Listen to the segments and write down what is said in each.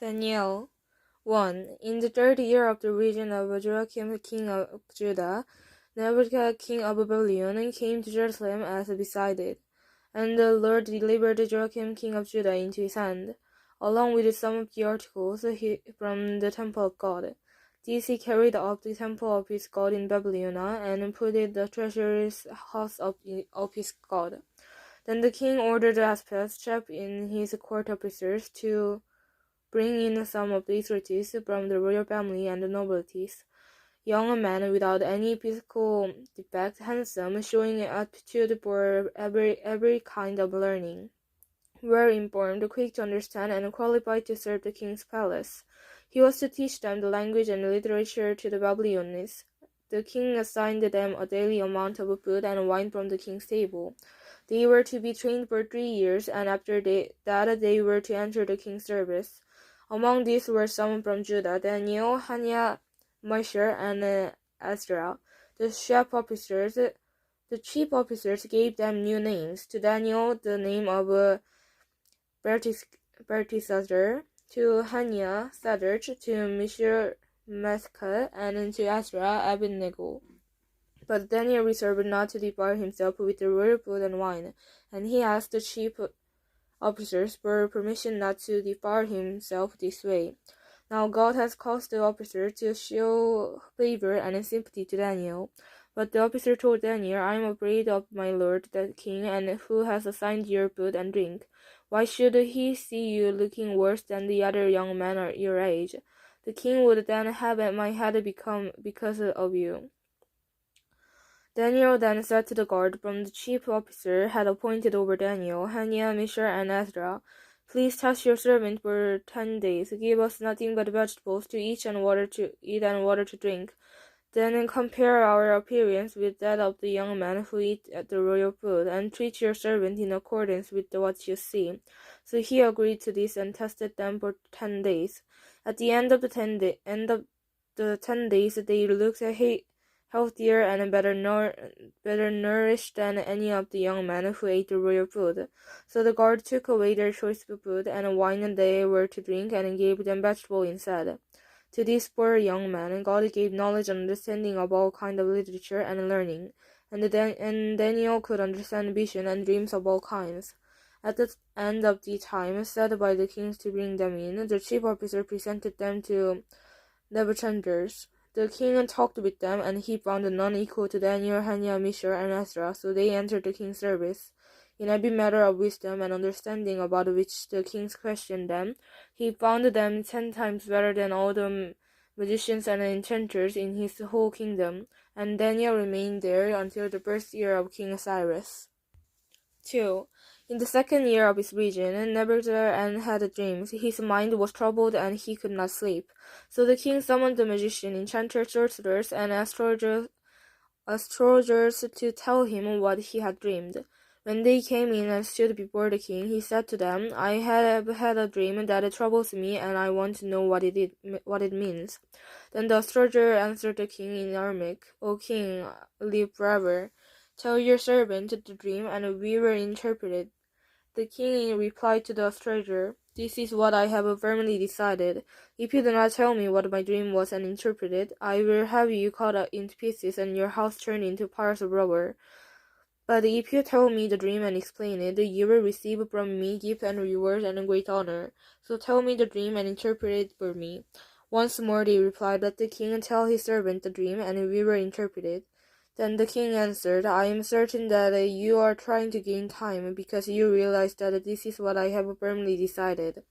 Daniel 1. In the 3rd year of the reign of Joachim king of Judah, Nebuchadnezzar king of Babylon came to Jerusalem as decided, and the Lord delivered Joachim king of Judah into his hand, along with some of the articles from the temple of God. These he carried up to the temple of his God in Babylon, and put in the treasurer's house of his God. Then the king ordered Asaph, chief in his court officers, to bring in some of the Israelites from the royal family and the nobilities, young men without any physical defect, handsome, showing aptitude for every kind of learning, well informed, quick to understand, and qualified to serve the king's palace. He was to teach them the language and literature to the Babylonians. The king assigned them a daily amount of food and wine from the king's table. They were to be trained for 3 years, and after that they were to enter the king's service. Among these were some from Judah: Daniel, Hananiah, Mishael, and Ezra. The chief officers gave them new names. To Daniel, the name of Belteshazzar; to Hananiah, Sadrach; to Mishael, Meshach; and to Ezra, Abednego. But Daniel resolved not to defile himself with the royal food and wine, and he asked the chief officers for permission not to defile himself this way. Now God has caused the officer to show favor and sympathy to Daniel. But the officer told Daniel, I am afraid of my lord the king, and who has assigned your food and drink. Why should he see you looking worse than the other young men your age? The king would then have my head become because of you. Daniel then said to the guard from the chief officer had appointed over Daniel, Hananiah, Mishael, and Ezra, Please test your servant for 10 days. Give us nothing but vegetables to eat and water to drink. Then compare our appearance with that of the young men who eat at the royal food, and treat your servant in accordance with what you see. So he agreed to this and tested them for 10 days. At the end of the 10 days, they looked healthier and better nourished than any of the young men who ate the royal food. So the guard took away their choice food and wine they were to drink, and gave them vegetable instead. To these poor young men, God gave knowledge and understanding of all kinds of literature and learning, and Daniel could understand vision and dreams of all kinds. At the end of the time set by the kings to bring them in, the chief officer presented them to Nebuchadnezzar. The king talked with them, and he found none equal to Daniel, Hananiah, Mishael, and Ezra, so they entered the king's service. In every matter of wisdom and understanding about which the king questioned them, he found them 10 times better than all the magicians and enchanters in his whole kingdom, and Daniel remained there until the first year of King Cyrus. 2. In the 2nd year of his reign, Nebuchadnezzar had dreams. His mind was troubled, and he could not sleep. So the king summoned the magician, enchanters, sorcerers, and astrologers to tell him what he had dreamed. When they came in and stood before the king, he said to them, I have had a dream that troubles me, and I want to know what it means. Then the astrologer answered the king in Aramaic, O king, live forever. Tell your servant the dream, and we will interpret it. The king replied to the astrologer, This is what I have firmly decided. If you do not tell me what my dream was and interpret it, I will have you cut into pieces and your house turned into piles of rubble. But if you tell me the dream and explain it, you will receive from me gifts and rewards and great honor. So tell me the dream and interpret it for me. Once more they replied, Let the king tell his servant the dream, and we will interpret it. Then the king answered, I am certain that you are trying to gain time, because you realize that this is what I have firmly decided.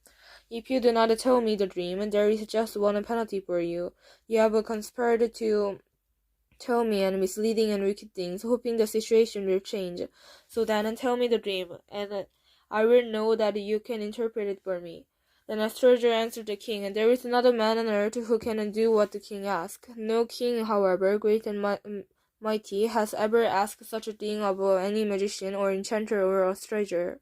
If you do not tell me the dream, there is just one penalty for you. You have conspired to tell me and misleading and wicked things, hoping the situation will change. So then tell me the dream, and I will know that you can interpret it for me. Then a stranger answered the king, There is not a man on earth who can do what the king asks. No king, however, great and mighty, has ever asked such a thing of any magician or enchanter or astrologer.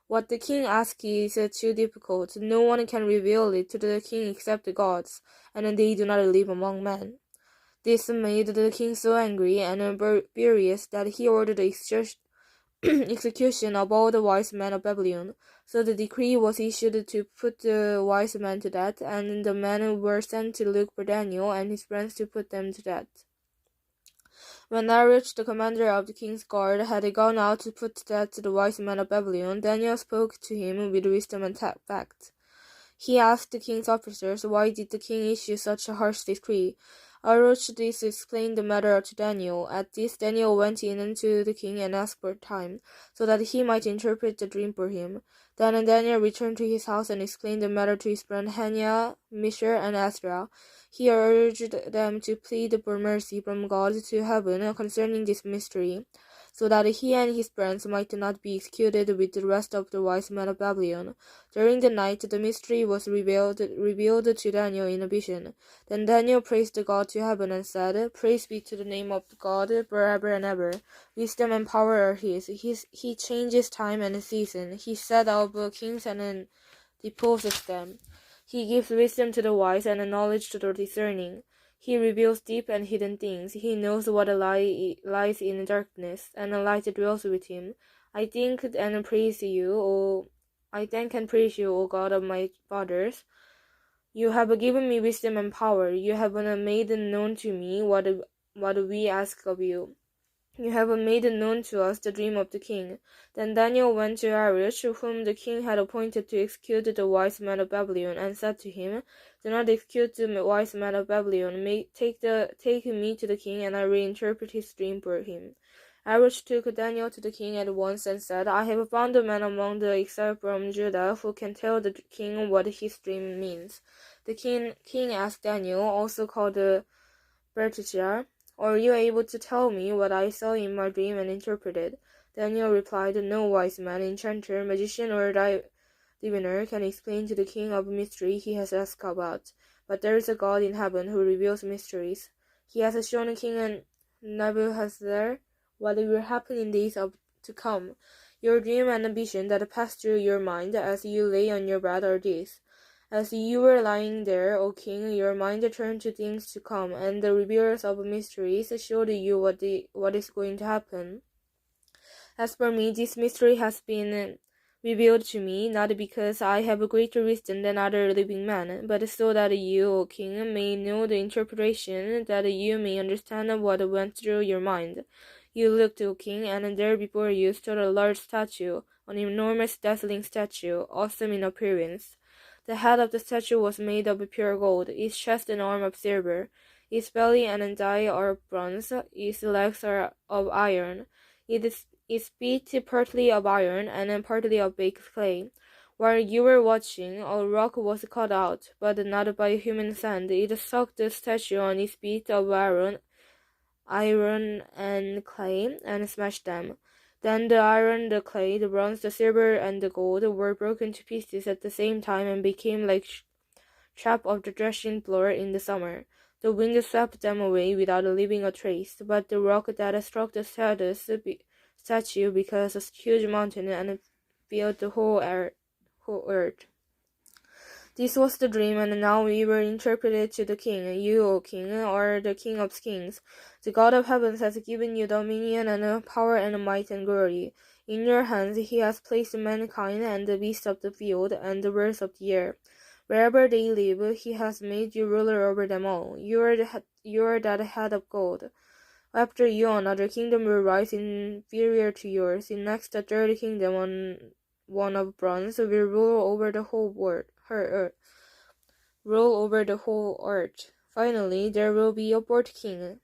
What the king asks is too difficult. No one can reveal it to the king except the gods, and they do not live among men. This made the king so angry and furious that he ordered execution of all the wise men of Babylon. So the decree was issued to put the wise men to death, and the men were sent to look for Daniel and his friends to put them to death. When Arich, the commander of the king's guard, had gone out to put to death the wise men of Babylon, Daniel spoke to him with wisdom and fact. He asked the king's officers, why did the king issue such a harsh decree? Arich this explained the matter to Daniel. At this, Daniel went in to the king and asked for time, so that he might interpret the dream for him. Then Daniel returned to his house and explained the matter to his friend Hananiah, Mishael, and Azariah. He urged them to plead for mercy from God to heaven concerning this mystery, so that he and his friends might not be executed with the rest of the wise men of Babylon. During the night, the mystery was revealed to Daniel in a vision. Then Daniel praised God to heaven and said, Praise be to the name of God forever and ever. Wisdom and power are his. He changes time and season. He set up kings and deposes them. He gives wisdom to the wise and knowledge to the discerning. He reveals deep and hidden things. He knows what lies in darkness, and the light dwells with him. I thank and praise you, O God of my fathers. You have given me wisdom and power. You have made known to me what we ask of you. You have made known to us the dream of the king. Then Daniel went to Arich, whom the king had appointed to execute the wise men of Babylon, and said to him, Do not execute the wise men of Babylon. Take me to the king, and I will interpret his dream for him. Arich took Daniel to the king at once and said, I have found a man among the exiles from Judah who can tell the king what his dream means. The king asked Daniel, also called Belteshazzar, Are you able to tell me what I saw in my dream and interpreted? Daniel replied, No wise man, enchanter, magician, or diviner can explain to the king of mystery he has asked about. But there is a God in heaven who reveals mysteries. He has shown King Nebuchadnezzar what will happen in days to come. Your dream and vision that passed through your mind as you lay on your bed are these. As you were lying there, O king, your mind turned to things to come, and the revealers of mysteries showed you what is going to happen. As for me, this mystery has been revealed to me, not because I have greater wisdom than other living men, but so that you, O king, may know the interpretation, that you may understand what went through your mind. You looked, O king, and there before you stood a large statue, an enormous dazzling statue, awesome in appearance. The head of the statue was made of pure gold, its chest and arm of silver, its belly and thigh are of bronze, its legs are of iron, its feet partly of iron and partly of baked clay. While you were watching, a rock was cut out, but not by human hand. It struck the statue on its feet of iron and clay, and smashed them. Then the iron, the clay, the bronze, the silver, and the gold were broken to pieces at the same time and became like chaff of the threshing floor in the summer. The wind swept them away without leaving a trace, but the rock that struck the statue because a huge mountain and filled the whole earth. This was the dream, and now we will interpret it to the king. You, O king, are the king of kings. The God of heavens has given you dominion and power and might and glory. In your hands he has placed mankind and the beasts of the field and the birds of the air. Wherever they live, he has made you ruler over them all. You are that head of gold. After you, another kingdom will rise inferior to yours. In next, a third kingdom, one of bronze, will rule over the whole earth. Finally, there will be a fourth king,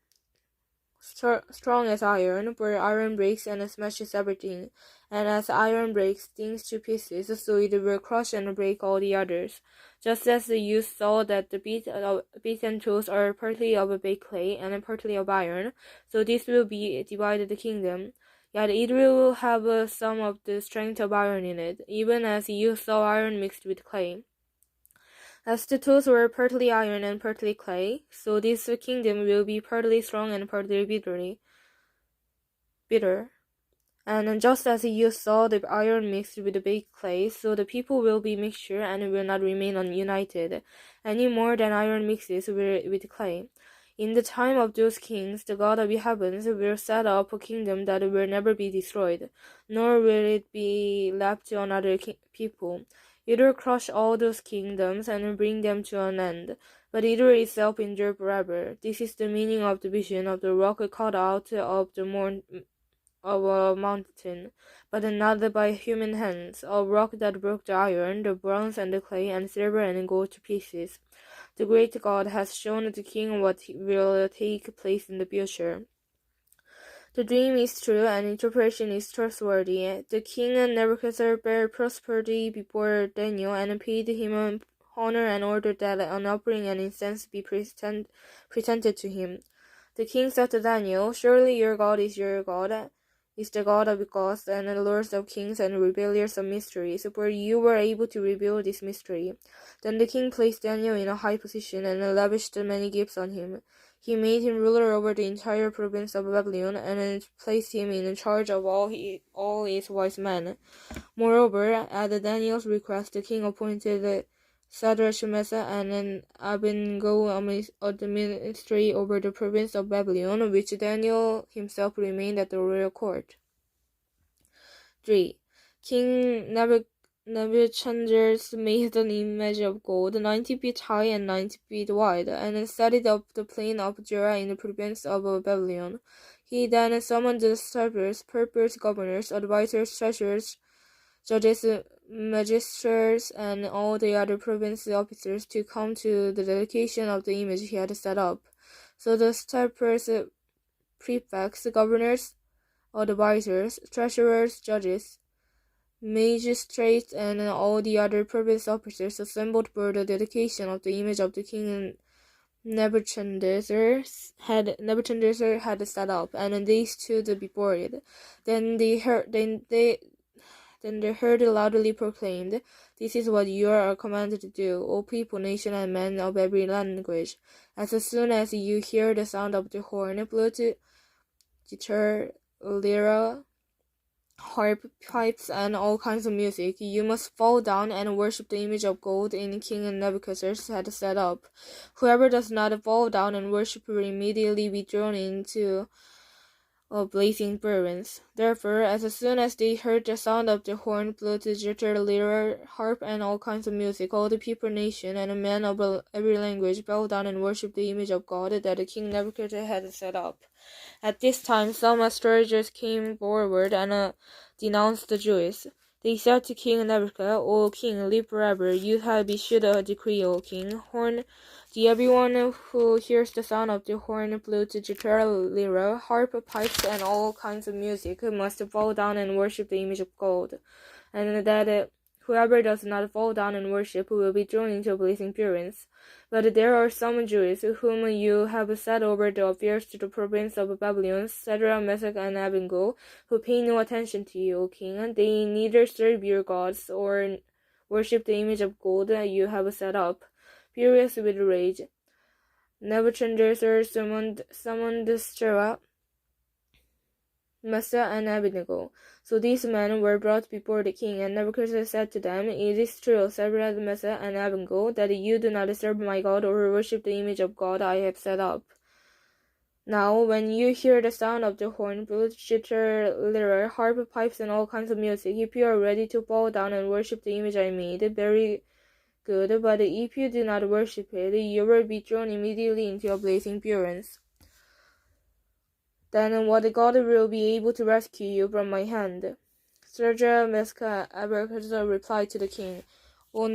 strong as iron, for iron breaks and smashes everything, and as iron breaks things to pieces, so it will crush and break all the others. Just as you saw that the feet and toes are partly of baked clay and partly of iron, so this will be divided kingdom. Yet it will have some of the strength of iron in it, even as you saw iron mixed with clay. As the toes were partly iron and partly clay, so this kingdom will be partly strong and partly bitter. And just as you saw the iron mixed with the baked clay, so the people will be mixture and will not remain united, any more than iron mixes with clay. In the time of those kings, the God of the heavens will set up a kingdom that will never be destroyed, nor will it be left to another people. It will crush all those kingdoms and bring them to an end, but it will itself endure forever. This is the meaning of the vision of the rock cut out of a mountain, but not by human hands, a rock that broke the iron, the bronze, and the clay, and silver and gold to pieces. The great God has shown the king what will take place in the future. The dream is true and interpretation is trustworthy. The king Nebuchadnezzar bare prosperity before Daniel and paid him honor and ordered that an offering and incense be presented to him. The king said to Daniel, "Surely your God is the God of gods and the Lord of kings and revealers of mysteries, for you were able to reveal this mystery." Then the king placed Daniel in a high position and lavished many gifts on him. He made him ruler over the entire province of Babylon and placed him in charge of all its wise men. Moreover, at Daniel's request, the king appointed Shadrach, Meshach, and Abednego administrate over the province of Babylon, which Daniel himself remained at the royal court. 3. King Nebuchadnezzar made an image of gold 90 feet high and 90 feet wide, and set it up the plain of Jura in the province of Babylon. He then summoned the satraps, purpose governors, advisors, treasurers, judges, magistrates, and all the other province officers to come to the dedication of the image he had set up. So the satraps, prefects, governors, advisors, treasurers, judges, magistrates, and all the other province officers assembled for the dedication of the image of the king Nebuchadnezzar had set up, and they stood before it. Then they heard loudly proclaimed, "This is what you are commanded to do, O people, nation, and men of every language. As soon as you hear the sound of the horn, flute, guitar, lyra, harp, pipes, and all kinds of music, you must fall down and worship the image of gold in King Nebuchadnezzar had set up. Whoever does not fall down and worship will immediately be thrown into a blazing furnace." Therefore, as soon as they heard the sound of the horn, flute, guitar, lyre, harp, and all kinds of music, all the people, nation, and men of every language fell down and worshipped the image of God that King Nebuchadnezzar had set up. At this time, some astrologers came forward and denounced the Jews. They said to King Nebuchadnezzar, "O king, live forever. You have issued a decree, O king. Everyone who hears the sound of the horn, flute, guitar, lyre, harp, pipes, and all kinds of music must fall down and worship the image of gold, and that whoever does not fall down and worship will be thrown into a blazing furnace. But there are some Jews whom you have set over the affairs to the province of Babylon, Shadrach, Meshach, and Abednego, who pay no attention to you, O king. They neither serve your gods or worship the image of gold that you have set up." Furious with rage, Nebuchadnezzar summoned Shadrach, Meshach, and Abednego. So these men were brought before the king, and Nebuchadnezzar said to them, "It is true, Shadrach, Meshach, and Abednego, that you do not serve my God or worship the image of God I have set up. Now, when you hear the sound of the horn, flute, guitar, lyre, harp, pipes, and all kinds of music, if you are ready to fall down and worship the image I made, very good, but if you do not worship it, you will be thrown immediately into a blazing furnace. Then what God will be able to rescue you from my hand?" Shadrach, Meshach, and Abednego replied to the king, "O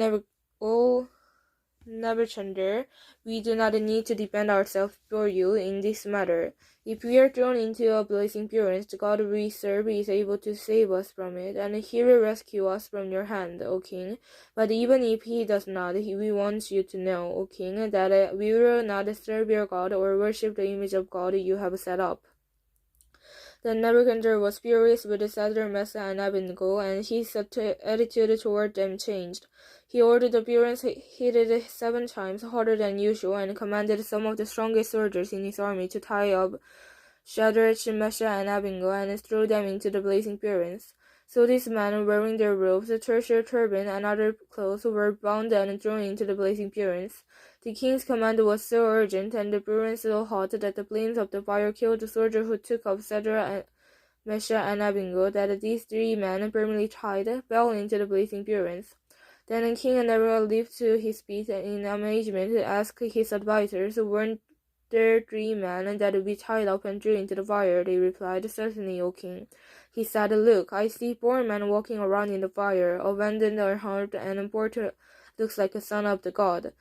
Nebuchadnezzar, we do not need to defend ourselves before you in this matter. If we are thrown into a blazing furnace, the God we serve is able to save us from it, and he will rescue us from your hand, O king. But even if he does not, we want you to know, O king, that we will not serve your God or worship the image of God you have set up." Then Nebuchadnezzar was furious with Shadrach, Meshach, and Abednego, and his attitude toward them changed. He ordered the furnace heated 7 times harder than usual, and commanded some of the strongest soldiers in his army to tie up Shadrach, Meshach, and Abednego and throw them into the blazing furnace. So these men, wearing their robes, a tertiary turban, and other clothes, were bound and thrown into the blazing furnace. The king's command was so urgent, and the burning so hot, that the flames of the fire killed the soldier who took up Shadrach, Meshach, and Abednego, that these 3 men, firmly tied, fell into the blazing furnace. Then King Nebuchadnezzar leaped to his feet in amazement to ask his advisers, "Weren't there 3 men that would be tied up and thrown into the fire?" They replied, "Certainly, O king." He said, "Look, I see 4 men walking around in the fire, abandoned or hurt, and the fourth looks like a son of the god."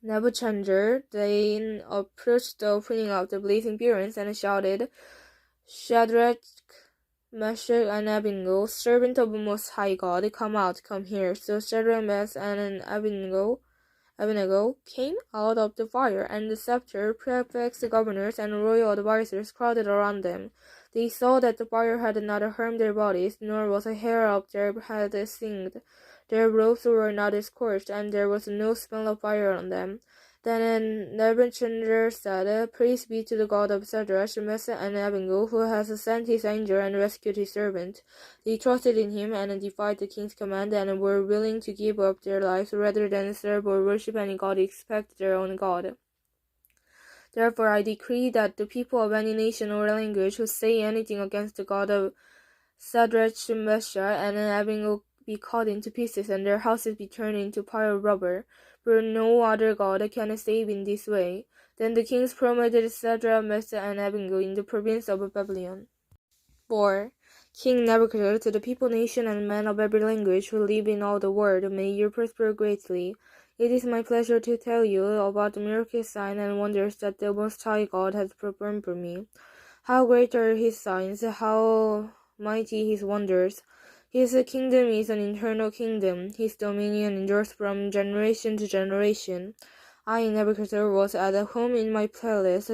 Nebuchadnezzar then approached the opening of the blazing furnace and shouted, "Shadrach, Meshach, and Abednego, servant of the Most High God, come out, come here." So Shadrach, Meshach, and Abednego came out of the fire, and the scepter, prefects, governors, and royal advisers crowded around them. They saw that the fire had not harmed their bodies, nor was a hair of their head singed. Their robes were not scorched, and there was no smell of fire on them. Then Nebuchadnezzar said, "Praise be to the God of Shadrach, Meshach, and Abednego, who has sent his angel and rescued his servant." They trusted in him and defied the king's command, and were willing to give up their lives rather than serve or worship any god except their own God. Therefore I decree that the people of any nation or language who say anything against the God of Shadrach, Meshach, and Abednego be cut into pieces, and their houses be turned into pile of rubber, for no other God can save in this way. Then the kings promoted Shadrach, Meshach, and Abednego in the province of Babylon. 4. King Nebuchadnezzar, to the people, nation, and men of every language who live in all the world, may you prosper greatly. It is my pleasure to tell you about the miraculous signs and wonders that the Most High God has performed for me. How great are his signs, how mighty his wonders. His kingdom is an eternal kingdom. His dominion endures from generation to generation. I, Nebuchadnezzar, was at home in my palace,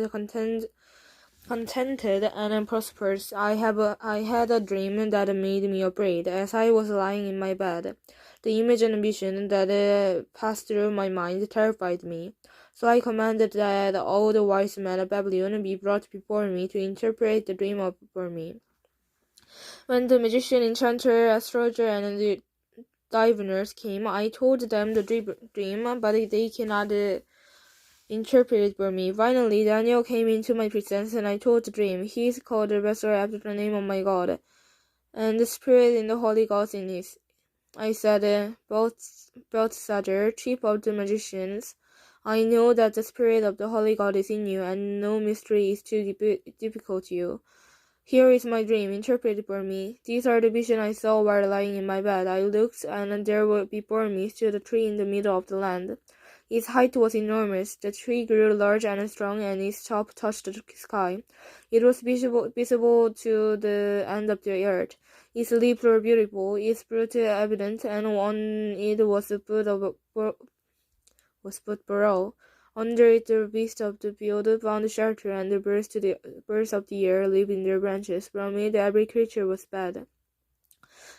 contented and prosperous. I had a dream that made me afraid as I was lying in my bed. The image and vision that passed through my mind terrified me. So I commanded that all the wise men of Babylon be brought before me to interpret the dream for me. When the magician, enchanter, astrologer, and the diviners came, I told them the dream, but they cannot interpret it for me. Finally, Daniel came into my presence, and I told the dream. He is called the Wrestler after the name of my God, and the Spirit in the Holy Ghost in his. I said, Belteshazzar, chief of the magicians, I know that the Spirit of the Holy God is in you, and no mystery is too difficult to you. Here is my dream, interpreted for me. These are the visions I saw while lying in my bed. I looked, and there before me stood a tree in the middle of the land. Its height was enormous. The tree grew large and strong, and its top touched the sky. It was visible to the end of the earth. Its leaves were beautiful, its fruit evident, and on it was put burrow. Under it the beasts of the field found shelter, and the birds of the air lived in their branches. From it every creature was fed.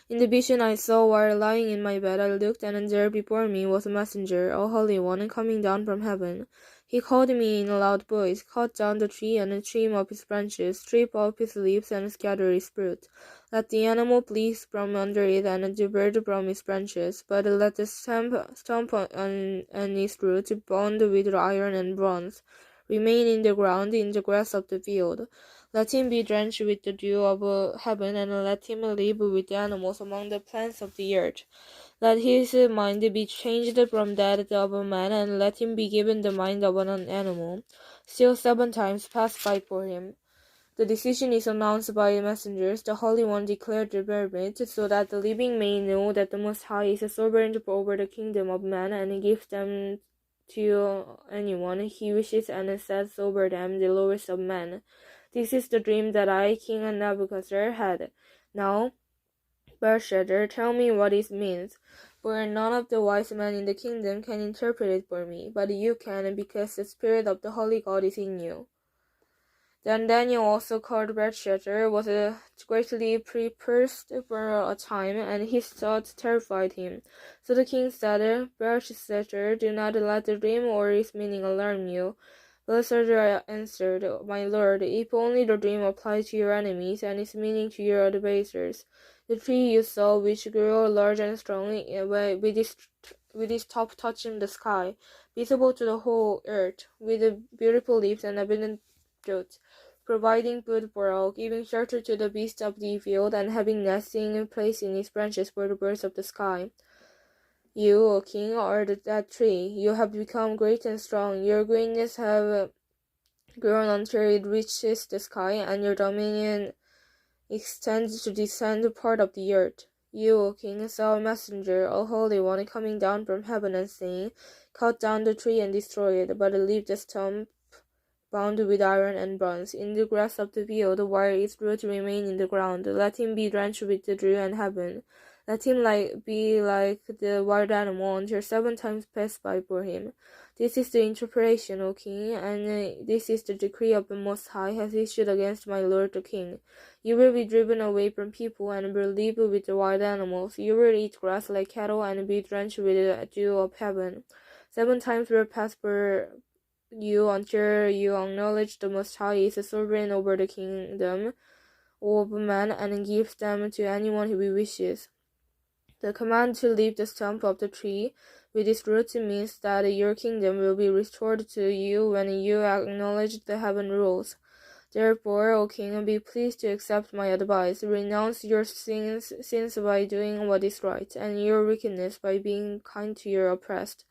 In the vision I saw while lying in my bed, I looked, and there before me was a messenger, a holy one, coming down from heaven. He called me in a loud voice, "Cut down the tree and trim off its branches, strip off its leaves and scatter its fruit. Let the animal flee from under it and the bird from its branches, but let the stump on its roots, bound with iron and bronze, remain in the ground, in the grass of the field. Let him be drenched with the dew of heaven, and let him live with the animals among the plants of the earth. Let his mind be changed from that of a man, and let him be given the mind of an animal." Still 7 times passed by for him. The decision is announced by messengers. The Holy One declared the verdict, so that the living may know that the Most High is sovereign over the kingdom of man, and gives them to anyone he wishes, and sets over them the lowest of men. This is the dream that I, King Nebuchadnezzar, had. Now, Belshazzar, tell me what it means, for none of the wise men in the kingdom can interpret it for me, but you can, because the Spirit of the Holy God is in you. Then Daniel, also called Belshazzar, was greatly perplexed for a time, and his thoughts terrified him. So the king said, "Belshazzar, do not let the dream or its meaning alarm you, Belshazzar answered, My lord, if only the dream applied to your enemies and its meaning to your advisers. The tree you saw, which grew large and strong, with its top touching the sky, visible to the whole earth, with beautiful leaves and abundant fruit, providing food for all, giving shelter to the beasts of the field, and having nesting place in its branches for the birds of the sky. You, O king, are that tree. You have become great and strong. Your greatness have grown until it reaches the sky, and your dominion extends to the distant part of the earth. You, O king, saw a messenger, a holy one, coming down from heaven and saying, Cut down the tree and destroy it, but leave the stump bound with iron and bronze in the grass of the field, while its roots remain in the ground. Let him be drenched with the dew and heaven. Let him be like the wild animal until 7 times pass by for him. This is the interpretation, O king, and this is the decree of the Most High has issued against my lord the king. You will be driven away from people and will live with the wild animals. You will eat grass like cattle and be drenched with the dew of heaven. 7 times will pass for you until you acknowledge the Most High is sovereign over the kingdom of man and gives them to anyone who wishes. The command to leave the stump of the tree with its roots means that your kingdom will be restored to you when you acknowledge the heaven rules. Therefore, O king, be pleased to accept my advice. Renounce your sins by doing what is right, and your wickedness by being kind to your oppressed.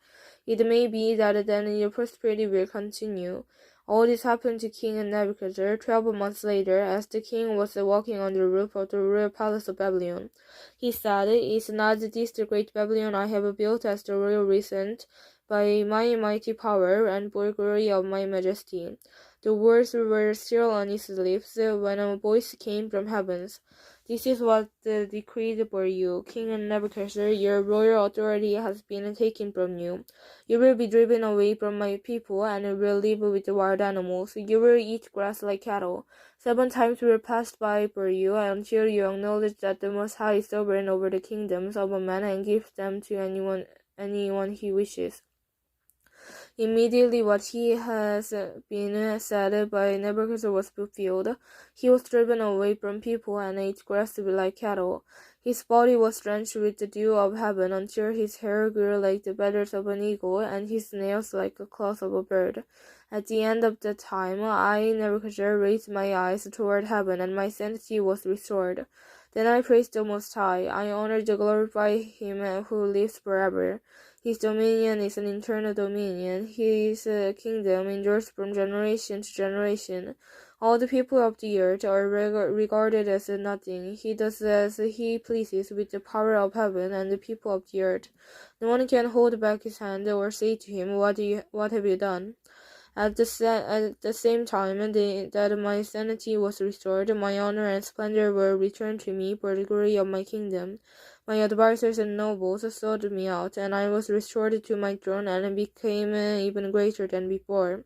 It may be that then your prosperity will continue. All this happened to King Nebuchadnezzar 12 months later, as the king was walking on the roof of the royal palace of Babylon. He said, Is not this the great Babylon I have built as the royal residence by my mighty power and for glory of my majesty? The words were still on his lips when a voice came from heavens. This is what decreed for you, King Nebuchadnezzar. Your royal authority has been taken from you. You will be driven away from my people and will live with the wild animals. You will eat grass like cattle. 7 times will pass by for you until you acknowledge that the Most High is sovereign over the kingdoms of man and gives them to anyone he wishes. Immediately what he has been said by Nebuchadnezzar was fulfilled. He was driven away from people and ate grass like cattle. His body was drenched with the dew of heaven until his hair grew like the feathers of an eagle and his nails like the claws of a bird. At the end of the time, I, Nebuchadnezzar, raised my eyes toward heaven, and my sanity was restored. Then I praised the Most High. I honored and glorified him who lives forever. His dominion is an eternal dominion. His kingdom endures from generation to generation. All the people of the earth are regarded as nothing. He does as he pleases with the power of heaven and the people of the earth. No one can hold back his hand or say to him, What have you done? At the same time that my sanity was restored, my honor and splendor were returned to me for the glory of my kingdom. My advisers and nobles sought me out, and I was restored to my throne and became even greater than before.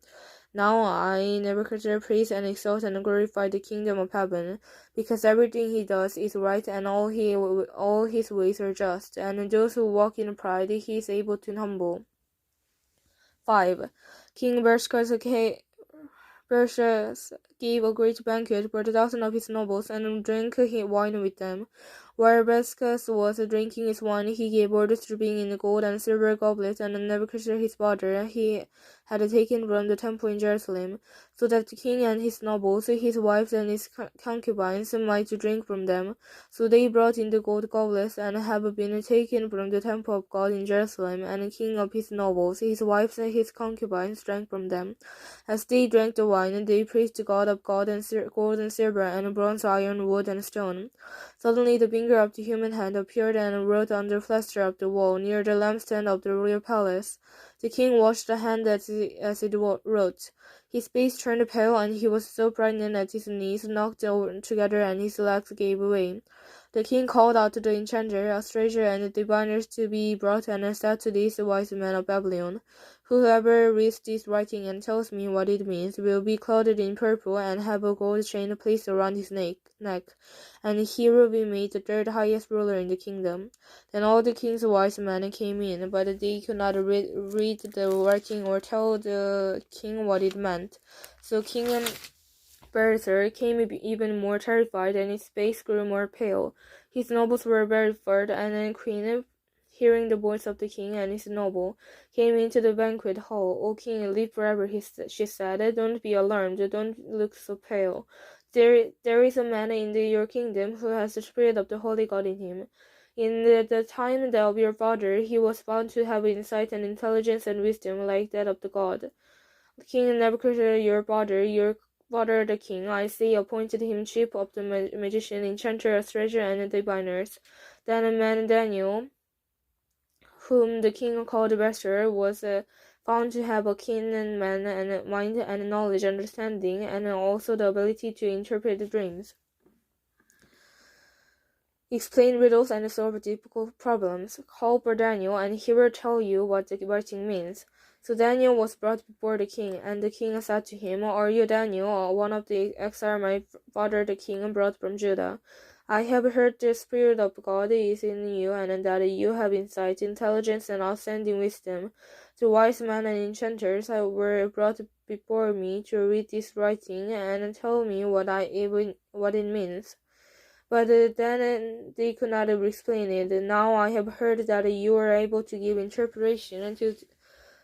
Now I, Nebuchadnezzar, praise and exalt and glorify the kingdom of heaven, because everything he does is right and all his ways are just, and those who walk in pride he is able to humble. 5. King Belshazzar gave a great banquet for 1,000 of his nobles, and drank wine with them. While Belshazzar was drinking his wine, he gave orders to bring in gold and silver goblets, and Nebuchadnezzar his father he had taken from the temple in Jerusalem, so that the king and his nobles, his wives and his concubines might drink from them. So they brought in the gold goblets, and have been taken from the temple of God in Jerusalem, and the king of his nobles, his wives and his concubines drank from them. As they drank the wine, they praised the God of gold and silver, and bronze, iron, wood, and stone. Suddenly the finger of the human hand appeared and wrote on the plaster of the wall near the lampstand of the royal palace. The king watched the hand as it wrote. His face turned pale, and he was so frightened that his knees knocked together and his legs gave way. The king called out to the enchanter, astrologer, and the diviners to be brought, and said to these wise men of Babylon, Whoever reads this writing and tells me what it means will be clothed in purple and have a gold chain placed around his neck, and he will be made the third highest ruler in the kingdom. Then all the king's wise men came in, but they could not read the writing or tell the king what it meant. So King Bertha came even more terrified, and his face grew more pale. His nobles were very afraid, and then Queen, hearing the voice of the king and his noble, came into the banquet hall. "O king, live forever," she said. "Don't be alarmed. Don't look so pale. There is a man in your kingdom who has the spirit of the holy God in him. In the time of your father, he was found to have insight and intelligence and wisdom like that of the God. King Nebuchadnezzar, your father the king, I say, appointed him chief of the magician, enchanter, astrologer, and diviners. Then a man Daniel, whom the king called Belshazzar, was found to have a keen mind and knowledge, understanding, and also the ability to interpret dreams, explain riddles, and solve difficult problems. Call for Daniel, and he will tell you what the writing means." So Daniel was brought before the king, and the king said to him, "Are you Daniel, one of the exiles my father the king brought from Judah? I have heard the Spirit of God is in you, and that you have insight, intelligence, and outstanding wisdom. The wise men and enchanters were brought before me to read this writing and tell me what it means. But then they could not explain it. Now I have heard that you are able to give interpretation and to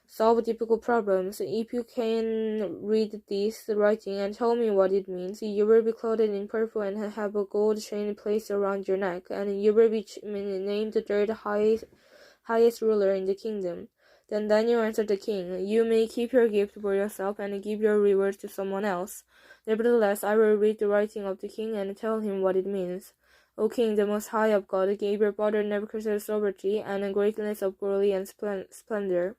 solve difficult problems. If you can read this writing and tell me what it means, you will be clothed in purple and have a gold chain placed around your neck, and you will be named the third highest ruler in the kingdom." Then Daniel answered the king, "You may keep your gift for yourself and give your reward to someone else. Nevertheless, I will read the writing of the king and tell him what it means. O king, the Most High of God gave your father Nebuchadnezzar sovereignty and greatness of glory and splendor.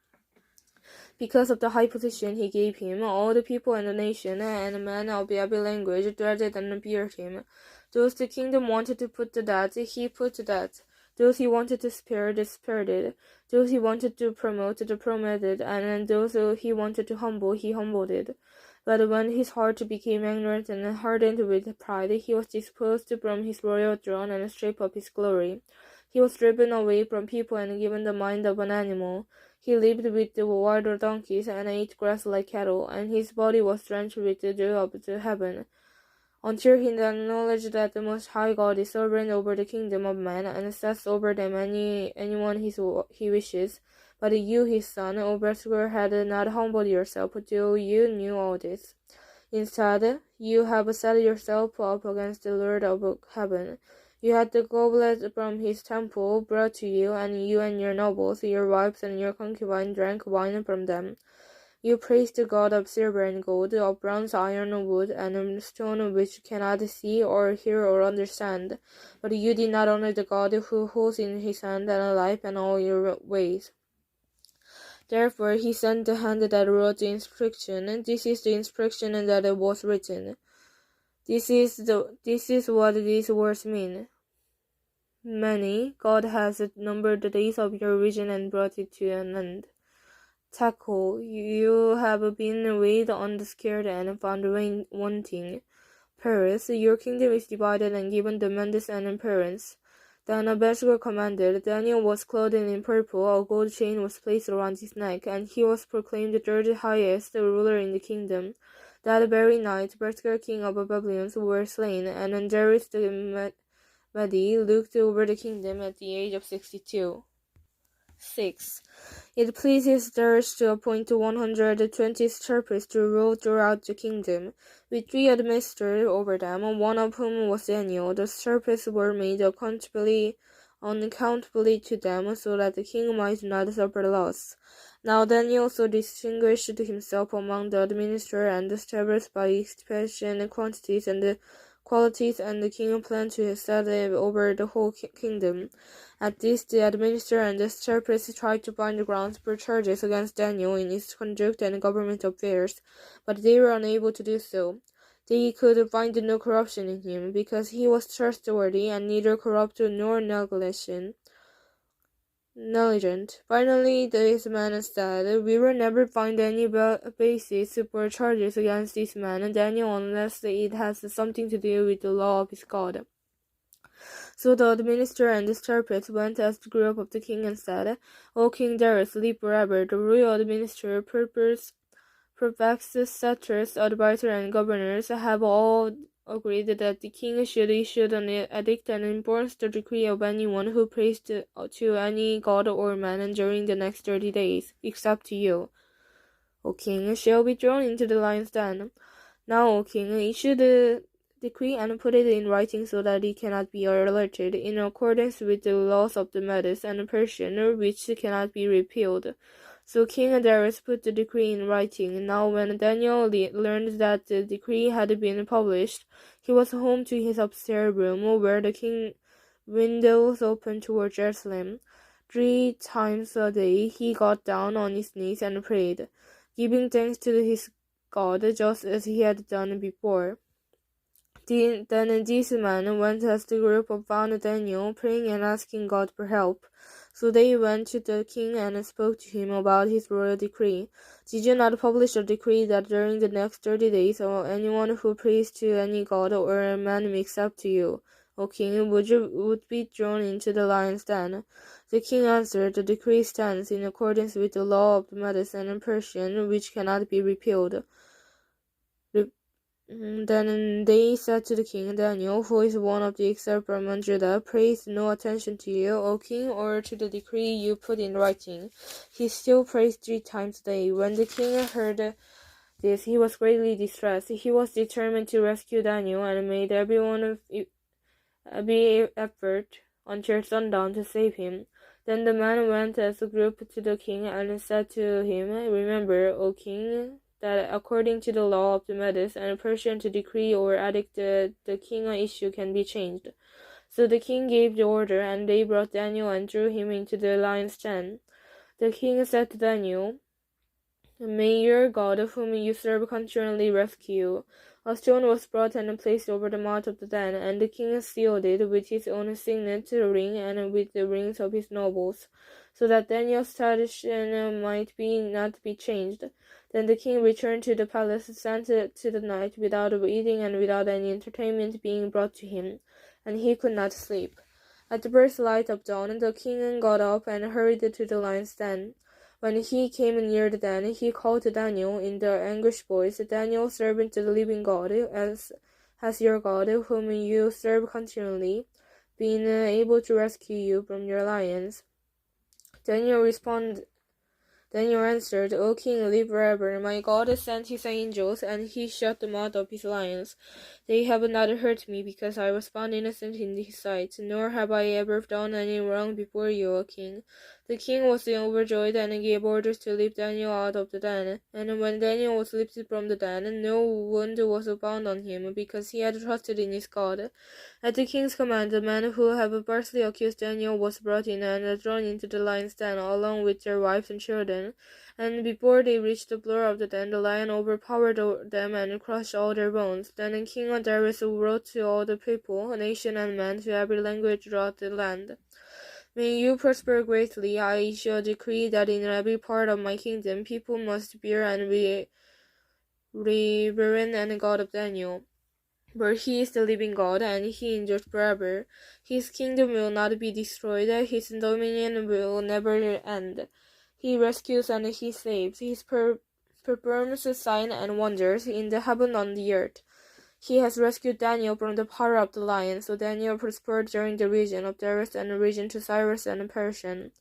Because of the high position he gave him, all the people and the nation and men of every language dreaded and feared him. Those the kingdom wanted to put to death, he put to death. Those he wanted to spare, spared. Those he wanted to promote, promoted, and those he wanted to humble, he humbled. But when his heart became ignorant and hardened with pride, he was disposed from his royal throne and stripped of his glory. He was driven away from people and given the mind of an animal. He lived with the wild donkeys and ate grass like cattle, and his body was drenched with the dew of the heaven, until he acknowledged that the Most High God is sovereign over the kingdom of men and sets over them anyone he wishes. But you, his son, O Belshazzar, had not humbled yourself, though you knew all this. Instead, you have set yourself up against the Lord of heaven. You had the goblet from his temple brought to you, and you and your nobles, your wives, and your concubines drank wine from them. You praised the God of silver and gold, of bronze, iron, wood, and stone, which cannot see or hear or understand. But you did not honor the God who holds in his hand and life and all your ways. Therefore he sent the hand that wrote the inscription. This is the inscription that was written. This is what these words mean. Many, God has numbered the days of your region and brought it to an end. Tackle, you have been weighed on the scale and found wanting. Paris, your kingdom is divided and given the Mendes and parents. Then Belshazzar commanded. Daniel was clothed in purple, a gold chain was placed around his neck, and he was proclaimed the third highest ruler in the kingdom. That very night, Belshazzar, king of Babylon, were slain, and Darius the Mede looked over the kingdom at the age of 62. 6. It pleases Darius to appoint 120 satraps to rule throughout the kingdom, with 3 administrators over them, one of whom was Daniel. The satraps were made unaccountably to them, so that the king might not suffer loss. Now Daniel also distinguished himself among the administrators and the satraps by expansion, quantities, and qualities, and the king planned to set over the whole kingdom. At this, the administrator and the satraps tried to find grounds for charges against Daniel in his conduct and government affairs, but they were unable to do so. They could find no corruption in him, because he was trustworthy and neither corrupt nor negligent. negligent. Finally, this man said, "We will never find any basis for charges against this man, Daniel, unless it has something to do with the law of his God." So the administrator and the serpent went as the group of the king and said, "O King Darius, live forever." The royal administrator, prefects, satraps, advisors, and governors have all agreed that the king should issue an edict and enforce the decree of anyone who prays to any god or man during the next 30 days, except you, O king, shall be thrown into the lion's den. Now, O king, issue the decree and put it in writing so that it cannot be alerted, in accordance with the laws of the Medes and Persian, which cannot be repealed. So King Darius put the decree in writing. Now when Daniel learned that the decree had been published, he was home to his upstairs room, where the king windows opened toward Jerusalem. 3 times a day he got down on his knees and prayed, giving thanks to his God, just as he had done before. Then this man went as the group found Daniel praying and asking God for help. So they went to the king and spoke to him about his royal decree. "Did you not publish a decree that during the next 30 days anyone who prays to any god or man except to you, O king, would be thrown into the lion's den?" The king answered, "The decree stands in accordance with the law of the Medes and Persian, which cannot be repealed." Then they said to the king, "Daniel, who is one of the exiled from Judah, pays no attention to you, O king, or to the decree you put in writing. He still prays 3 times a day." When the king heard this, he was greatly distressed. He was determined to rescue Daniel and made every effort until sundown to save him. Then the man went as a group to the king and said to him, "Remember, O king, that according to the law of the Medes and Persian, to decree or edict the king issue can be changed." So the king gave the order, and they brought Daniel and threw him into the lion's den. The king said to Daniel, "May your God, whom you serve continually, rescue you." A stone was brought and placed over the mouth of the den, and the king sealed it with his own signet ring and with the rings of his nobles, so that Daniel's station might not be changed. Then the king returned to the palace, sent to the night without eating and without any entertainment being brought to him, and he could not sleep. At the first light of dawn, the king got up and hurried to the lion's den. When he came near the den, he called to Daniel in the anguished voice, "Daniel, servant to the living God, has your God, whom you serve continually, been able to rescue you from your lions?" Daniel answered, "O king, live forever. My God sent his angels, and he shut the mouth of his lions. They have not hurt me, because I was found innocent in his sight, nor have I ever done any wrong before you, O king." The king was overjoyed and gave orders to lift Daniel out of the den. And when Daniel was lifted from the den, no wound was found on him, because he had trusted in his God. At the king's command, the men who had falsely accused Daniel was brought in and thrown into the lion's den, along with their wives and children. And before they reached the floor of the den, the lion overpowered them and crushed all their bones. Then King Darius wrote to all the people, nation, and men, to every language throughout the land, "May you prosper greatly. I issue a decree that in every part of my kingdom people must fear and reverence the God of Daniel. For he is the living God, and he endures forever. His kingdom will not be destroyed, his dominion will never end. He rescues and he saves. He performs signs and wonders in the heaven and on the earth. He has rescued Daniel from the power of the lion." So Daniel prospered during the region of Darius and the region to Cyrus and Persian.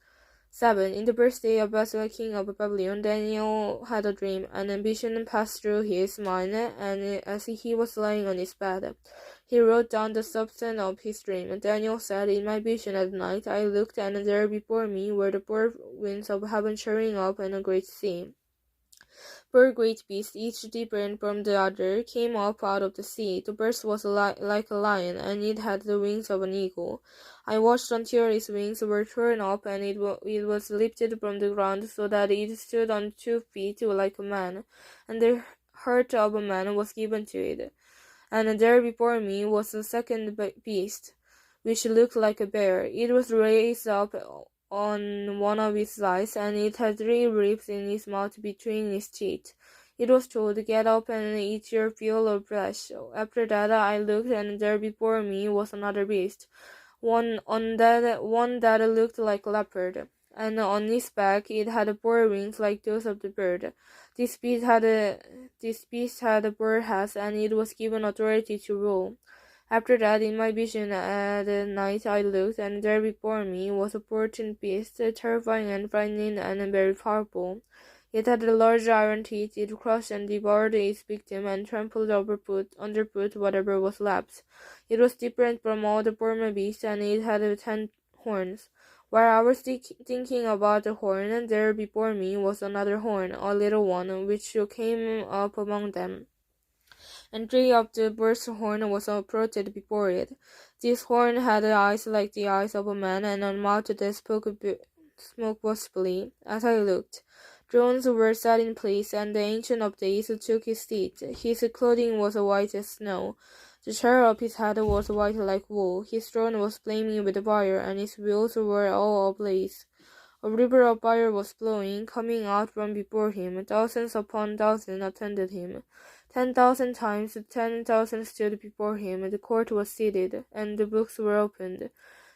7. In the birthday of Basil, king of Babylon, Daniel had a dream. An ambition passed through his mind, and as he was lying on his bed, he wrote down the substance of his dream. Daniel said, "In my vision at night I looked, and there before me were the 4 winds of heaven churning up and a great sea. 4 great beasts, each different from the other, came up out of the sea. The first was like a lion, and it had the wings of an eagle. I watched until its wings were torn up, and it was lifted from the ground, so that it stood on 2 feet like a man, and the heart of a man was given to it. And there before me was a second beast, which looked like a bear. It was raised up on one of its eyes, and it had 3 ribs in its mouth between its teeth. It was told, "Get up and eat your fill of flesh." After that I looked, and there before me was another beast, one that looked like a leopard, and on its back it had 4 wings like those of the bird. This beast had 4 heads, and it was given authority to rule. After that, in my vision at night, I looked, and there before me was a 14th beast, terrifying and frightening and very powerful. It had large iron teeth. It crushed and devoured its victim and trampled underfoot whatever was left. It was different from all the former beasts, and it had 10 horns. While I was thinking about the horn, there before me was another horn, a little one, which came up among them, and 3 of the burst horn was uprooted before it. This horn had eyes like the eyes of a man, and a mouth that spoke boastfully. As I looked, thrones were set in place, and the Ancient of Days took his seat. His clothing was white as snow. The hair of his head was white like wool. His throne was flaming with fire, and his wheels were all ablaze. A river of fire was flowing, coming out from before him. Thousands upon thousands attended him. 10,000 times 10,000 stood before him. The court was seated, and the books were opened.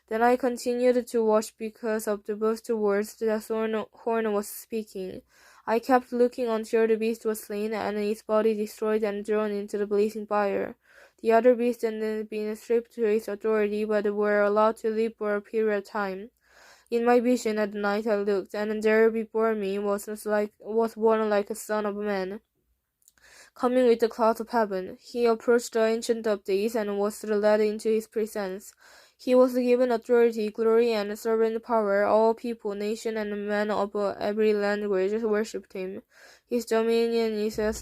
Then I continued to watch because of the boast words the horn was speaking. I kept looking until the beast was slain, and its body destroyed and thrown into the blazing fire. The other beasts had been stripped to its authority, but were allowed to live for a period of time. In my vision at night I looked, and there before me was one like a son of man, coming with the clouds of heaven. He approached the Ancient of Days and was led into his presence. He was given authority, glory, and servant power. All people, nation, and men of every language worshipped him. His dominion is as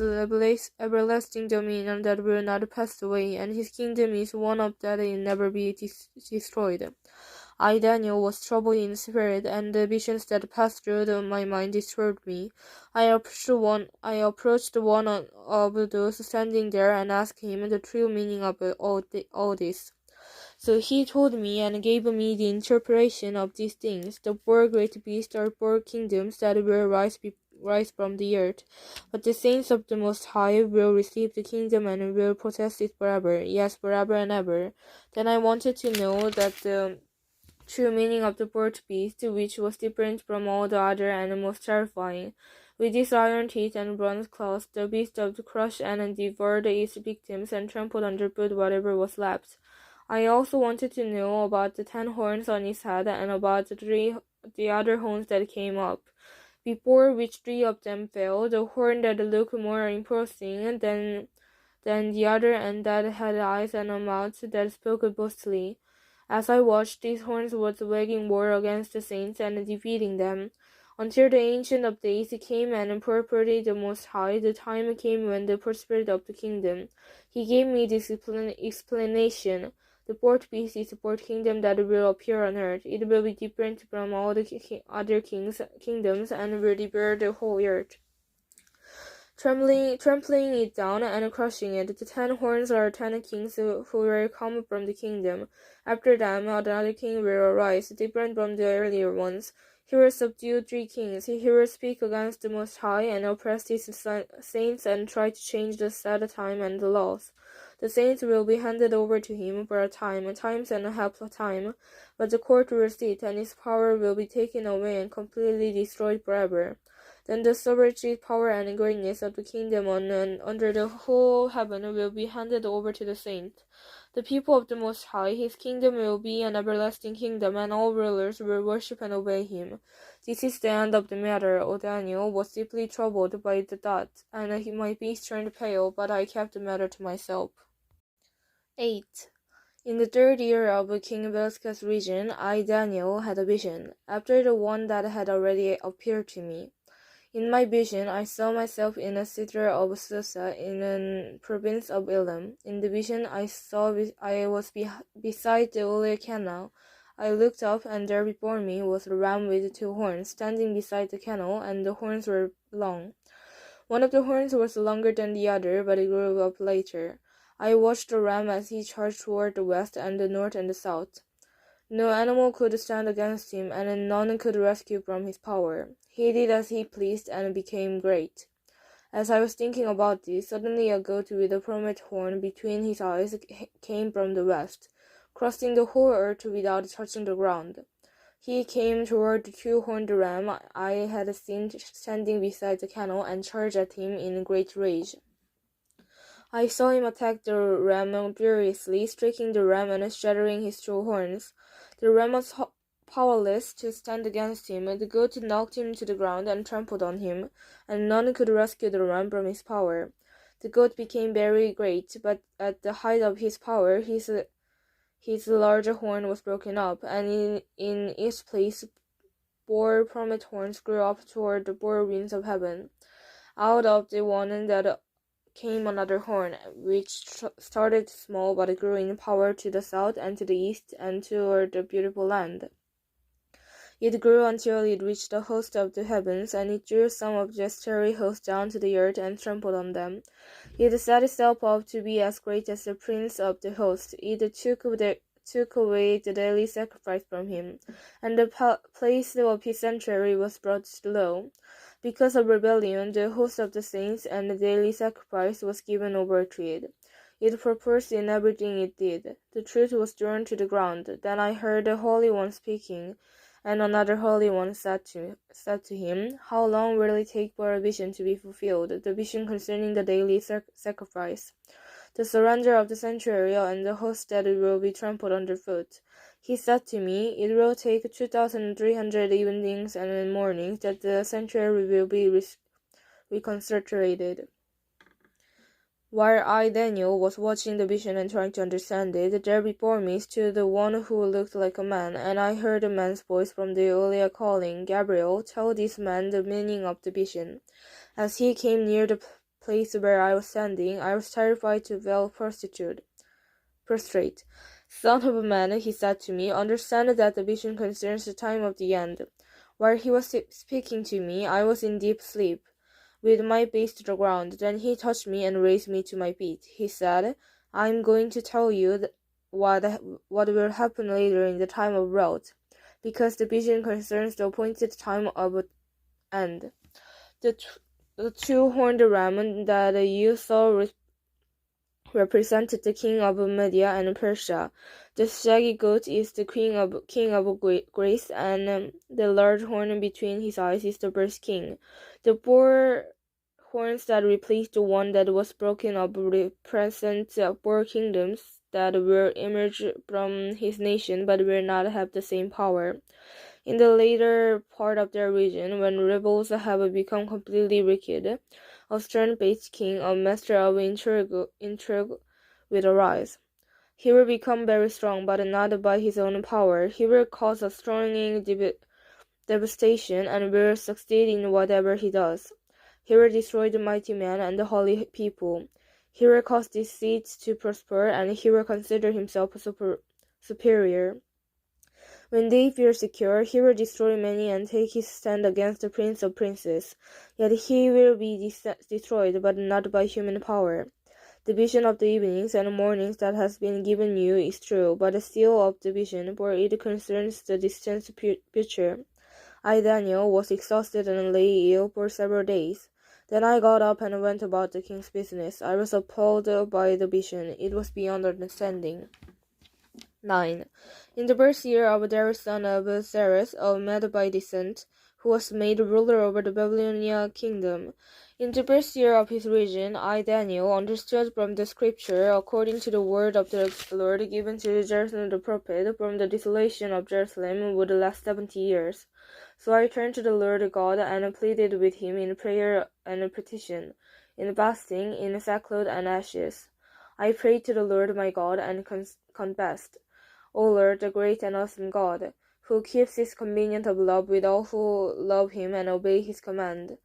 everlasting dominion that will not pass away, and his kingdom is one of that will never be destroyed. I, Daniel, was troubled in spirit, and the visions that passed through my mind disturbed me. I approached one of those standing there and asked him the true meaning of all this. So he told me and gave me the interpretation of these things. The 4 great beasts are 4 kingdoms that will rise from the earth. But the saints of the Most High will receive the kingdom and will possess it forever. Yes, forever and ever. Then I wanted to know that the true meaning of the 4th beast, which was different from all the other and most terrifying. With its iron teeth and bronze claws, the beast of the crushed and devoured its victims and trampled underfoot whatever was left. I also wanted to know about the 10 horns on its head and about the other horns that came up, before which 3 of them fell. The horn that looked more imposing than the other, and that had eyes and a mouth that spoke boastfully. As I watched, these horns was waging war against the saints and defeating them, until the Ancient of Days came and purported the Most High. The time came when the prosperity of the kingdom. He gave me this explanation. The 4th beast is the 4th kingdom that will appear on earth. It will be different from all the other kingdoms and will devour the whole earth, trampling it down and crushing it. The 10 horns are 10 kings who will come from the kingdom. After them, another king will arise, different from the earlier ones. He will subdue 3 kings. He will speak against the Most High and oppress his saints and try to change the set time and the laws. The saints will be handed over to him for a times and a half a time, but the court will sit, and his power will be taken away and completely destroyed forever. Then the sovereignty, power, and greatness of the kingdom under the whole heaven will be handed over to the saints. The people of the Most High, his kingdom will be an everlasting kingdom, and all rulers will worship and obey him. This is the end of the matter. O Daniel was deeply troubled by the thought, and my face turned pale, but I kept the matter to myself. 8. In the 3rd year of King Velska's reign, I, Daniel, had a vision, after the one that had already appeared to me. In my vision, I saw myself in a city of Susa in the province of Elam. In the vision, I was beside the Ole canal. I looked up, and there before me was a ram with 2 horns, standing beside the canal, and the horns were long. One of the horns was longer than the other, but it grew up later. I watched the ram as he charged toward the west and the north and the south. No animal could stand against him, and none could rescue from his power. He did as he pleased and became great. As I was thinking about this, suddenly a goat with a prominent horn between his eyes came from the west, crossing the whole earth without touching the ground. He came toward the two-horned ram I had seen standing beside the canal and charged at him in great rage. I saw him attack the ram furiously, striking the ram and shattering his two horns. The ram was powerless to stand against him. The goat knocked him to the ground and trampled on him, and none could rescue the ram from his power. The goat became very great, but at the height of his power, his larger horn was broken up, and in its place, four prominent horns grew up toward the four winds of heaven. Out of the one that came another horn, which started small but grew in power to the south and to the east and toward the beautiful land. It grew until it reached the host of the heavens, and it drew some of the starry host down to the earth and trampled on them. It set itself up to be as great as the prince of the host. It took away the daily sacrifice from him, and the place of his sanctuary was brought low. Because of rebellion, the host of the saints and the daily sacrifice was given over to it. It purposed in everything it did. The truth was thrown to the ground. Then I heard the Holy One speaking, and another Holy One said to him, "How long will it take for a vision to be fulfilled, the vision concerning the daily sacrifice, the surrender of the sanctuary, and the host that will be trampled underfoot?" He said to me, "It will take 2,300 evenings and mornings that the sanctuary will be reconstructed." While I, Daniel, was watching the vision and trying to understand it, there before me stood one who looked like a man, and I heard a man's voice from the earlier calling, "Gabriel, tell this man the meaning of the vision." As he came near the place where I was standing, I was terrified to feel prostrate. "Son of a man," he said to me, "understand that the vision concerns the time of the end." While he was speaking to me, I was in deep sleep, with my face to the ground. Then he touched me and raised me to my feet. He said, "I am going to tell you what will happen later in the time of wrath, because the vision concerns the appointed time of end. The two-horned ram that you saw represented the king of Media and Persia. The shaggy goat is the king of Greece, and the large horn between his eyes is the first king. The four horns that replaced the one that was broken up represent four kingdoms that will emerge from his nation but will not have the same power. In the later part of their region, when rebels have become completely wicked, a stern-faced king, a master of intrigue, will arise. He will become very strong, but not by his own power. He will cause a stunning devastation and will succeed in whatever he does. He will destroy the mighty man and the holy people. He will cause these seeds to prosper, and he will consider himself superior. When they feel secure, he will destroy many and take his stand against the Prince of Princes. Yet he will be destroyed, but not by human power. The vision of the evenings and mornings that has been given you is true, but the seal of the vision, for it concerns the distant future. I, Daniel, was exhausted and lay ill for several days. Then I got up and went about the king's business. I was appalled by the vision. It was beyond understanding. 9. In the first year of Darius son of Cyrus, of Mede descent, who was made ruler over the Babylonian kingdom. In the first year of his reign, I, Daniel, understood from the scripture, according to the word of the Lord given to Jerusalem the prophet, from the desolation of Jerusalem would last 70 years. So I turned to the Lord God and pleaded with him in prayer and petition, in fasting, in sackcloth and ashes. I prayed to the Lord my God and confessed, O Lord, the great and awesome God, who keeps his covenant of love with all who love him and obey his command.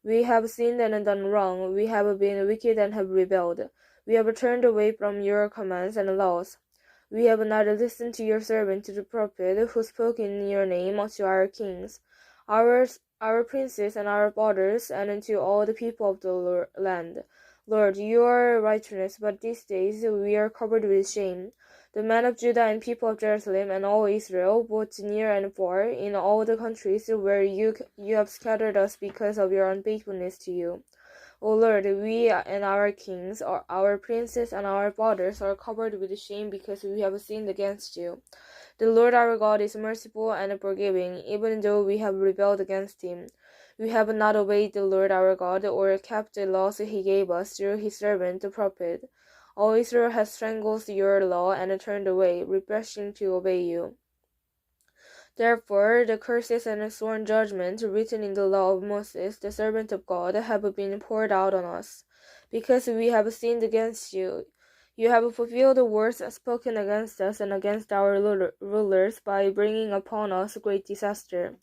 We have sinned and done wrong. We have been wicked and have rebelled. We have turned away from your commands and laws. We have not listened to your servant, to the prophet, who spoke in your name to our kings, our princes and our fathers, and to all the people of the land. Lord, you are righteous, but these days we are covered with shame. The men of Judah and people of Jerusalem and all Israel, both near and far, in all the countries where you have scattered us because of your unfaithfulness to you. O Lord, we and our kings, our princes and our fathers are covered with shame because we have sinned against you. The Lord our God is merciful and forgiving, even though we have rebelled against him. We have not obeyed the Lord our God or kept the laws he gave us through his servant the prophet. All Israel has strangled your law and turned away, refusing to obey you. Therefore, the curses and sworn judgment written in the law of Moses, the servant of God, have been poured out on us, because we have sinned against you. You have fulfilled the words spoken against us and against our rulers by bringing upon us great disaster.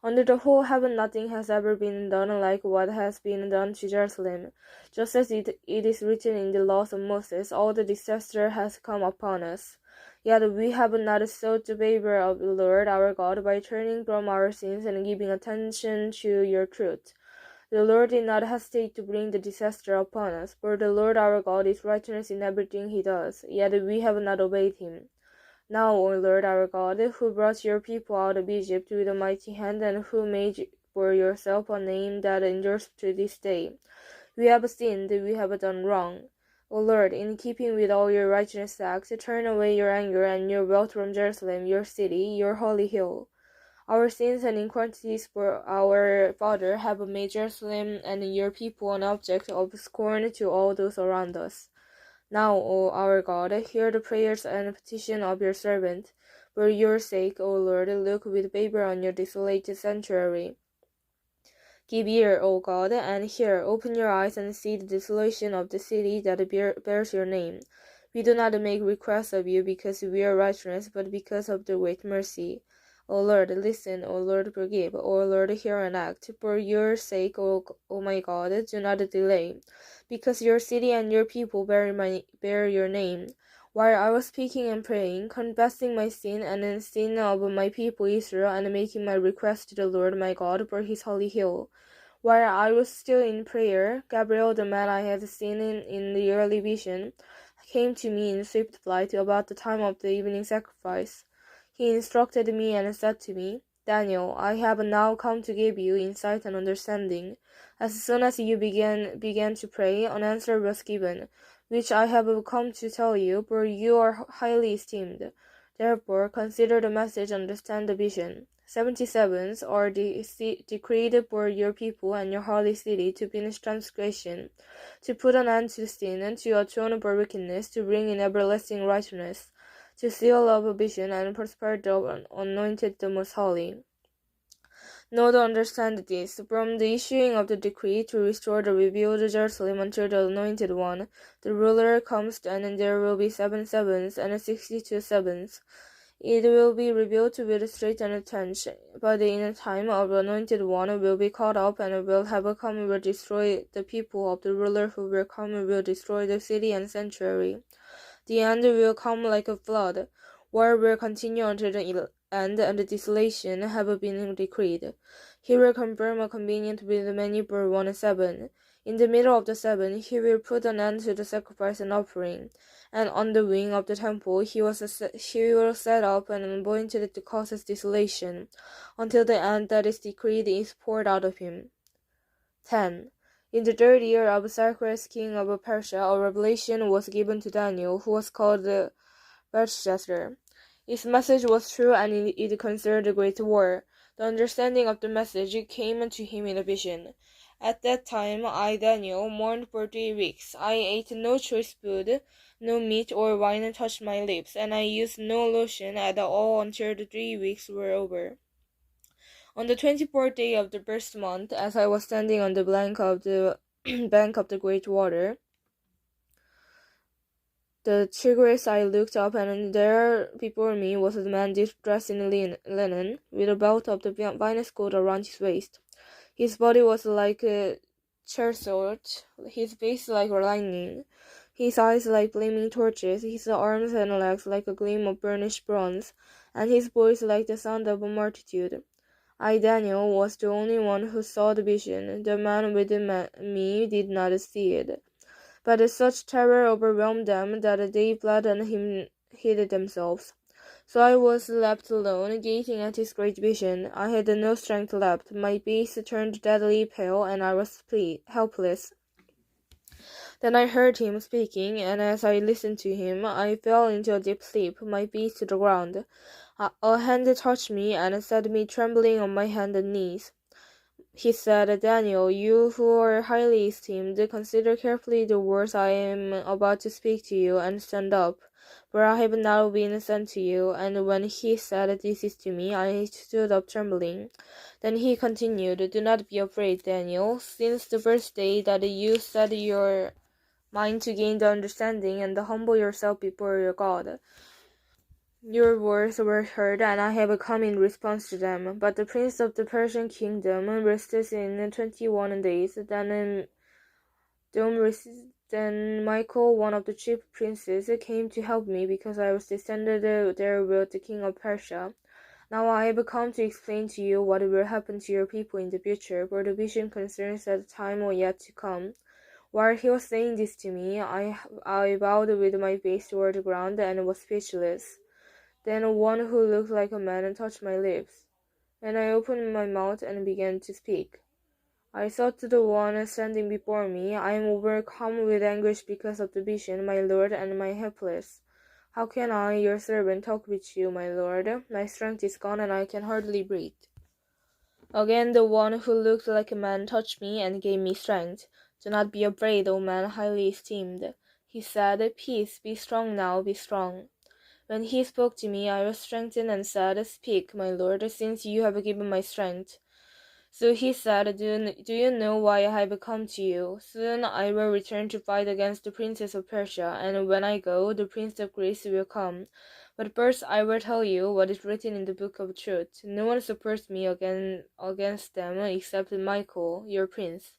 Under the whole heaven nothing has ever been done like what has been done to Jerusalem. Just as it is written in the laws of Moses, all the disaster has come upon us. Yet we have not sought the favor of the Lord our God by turning from our sins and giving attention to your truth. The Lord did not hesitate to bring the disaster upon us, for the Lord our God is righteous in everything he does, yet we have not obeyed him. Now, O Lord our God, who brought your people out of Egypt with a mighty hand, and who made for yourself a name that endures to this day, we have sinned, we have done wrong. O Lord, in keeping with all your righteous acts, turn away your anger and your wrath from Jerusalem, your city, your holy hill. Our sins and iniquities for our father have made Jerusalem and your people an object of scorn to all those around us. Now, O our God, hear the prayers and petition of your servant. For your sake, O Lord, look with favor on your desolated sanctuary. Give ear, O God, and hear. Open your eyes and see the desolation of the city that bears your name. We do not make requests of you because we are righteous, but because of the great mercy. O Lord, listen. O Lord, forgive. O Lord, hear and act. For your sake, O my God, do not delay, because your city and your people bear your name. While I was speaking and praying, confessing my sin and the sin of my people Israel, and making my request to the Lord my God for his holy hill. While I was still in prayer, Gabriel, the man I had seen in the early vision, came to me in swift flight about the time of the evening sacrifice. He instructed me and said to me, Daniel, I have now come to give you insight and understanding. As soon as you began to pray, an answer was given, which I have come to tell you, for you are highly esteemed. Therefore, consider the message and understand the vision. 77s are decreed for your people and your holy city to finish transgression, to put an end to sin, and to atone for wickedness, to bring in everlasting righteousness, to seal up vision and prosper the anointed, the most holy. Know to understand this. From the issuing of the decree to restore the revealed Jerusalem until the anointed one, the ruler comes, and there will be 7 sevens and 62 sevens. It will be revealed with straight and tench, but in the time of the anointed one will be caught up, and will have come will destroy the people of the ruler who will come will destroy the city and sanctuary. The end will come like a flood. War will continue until the end, and the desolation have been decreed. He will confirm a covenant with many for 1 7. In the middle of the 7, he will put an end to the sacrifice and offering. And on the wing of the temple he will set up an anointed to cause desolation, until the end that is decreed is poured out of him. 10. In the 3rd year of Cyrus king of Persia, a revelation was given to Daniel, who was called Belshazzar. His message was true, and it concerned a great war. The understanding of the message came to him in a vision. At that time I, Daniel, mourned for 3 weeks. I ate no choice food, no meat or wine touched my lips, and I used no lotion at all until the 3 weeks were over. On the 24th day of the first month, as I was standing on the bank of the bank of the great water, the Tigris, I looked up, and there before me was a man dressed in linen, with a belt of the finest gold around his waist. His body was like a chrysolite, his face like lightning, his eyes like flaming torches, his arms and legs like a gleam of burnished bronze, and his voice like the sound of a multitude. I, Daniel, was the only one who saw the vision. The man with me did not see it. But such terror overwhelmed them that they fled and hid themselves. So I was left alone, gazing at his great vision. I had no strength left. My face turned deadly pale, and I was helpless. Then I heard him speaking, and as I listened to him, I fell into a deep sleep, my face to the ground. A hand touched me and set me trembling on my hands and knees. He said, Daniel, you who are highly esteemed, consider carefully the words I am about to speak to you, and stand up, for I have now been sent to you. And when he said this to me, I stood up trembling. Then he continued, Do not be afraid, Daniel. Since the first day that you set your mind to gain the understanding and humble yourself before your God, your words were heard, and I have come in response to them. But the prince of the Persian kingdom rested in 21 days. Then Michael, one of the chief princes, came to help me because I was descended there with the king of Persia. Now I have come to explain to you what will happen to your people in the future, for the vision concerns the time yet to come. While he was saying this to me, I bowed with my face toward the ground and was speechless. Then one who looked like a man touched my lips, and I opened my mouth and began to speak. I said to the one standing before me, I am overcome with anguish because of the vision, my Lord, and my helpless. How can I, your servant, talk with you, my Lord? My strength is gone, and I can hardly breathe. Again the one who looked like a man touched me and gave me strength. Do not be afraid, O man highly esteemed. He said, Peace, be strong now, be strong. When he spoke to me, I was strengthened and said, Speak, my Lord, since you have given my strength. So he said, Do you know why I have come to you? Soon I will return to fight against the princess of Persia, and when I go, the prince of Greece will come. But first I will tell you what is written in the book of truth. No one supports me against them except Michael, your prince.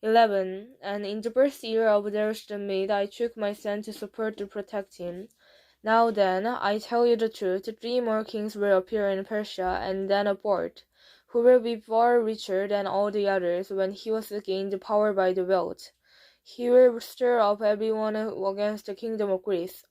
11. And in the first year of Darius the Mede, I took my stand to support and protect him. Now then, I tell you the truth, 3 more kings will appear in Persia, and then a fourth, who will be far richer than all the others when he has gained power by the wealth. He will stir up everyone against the kingdom of Greece.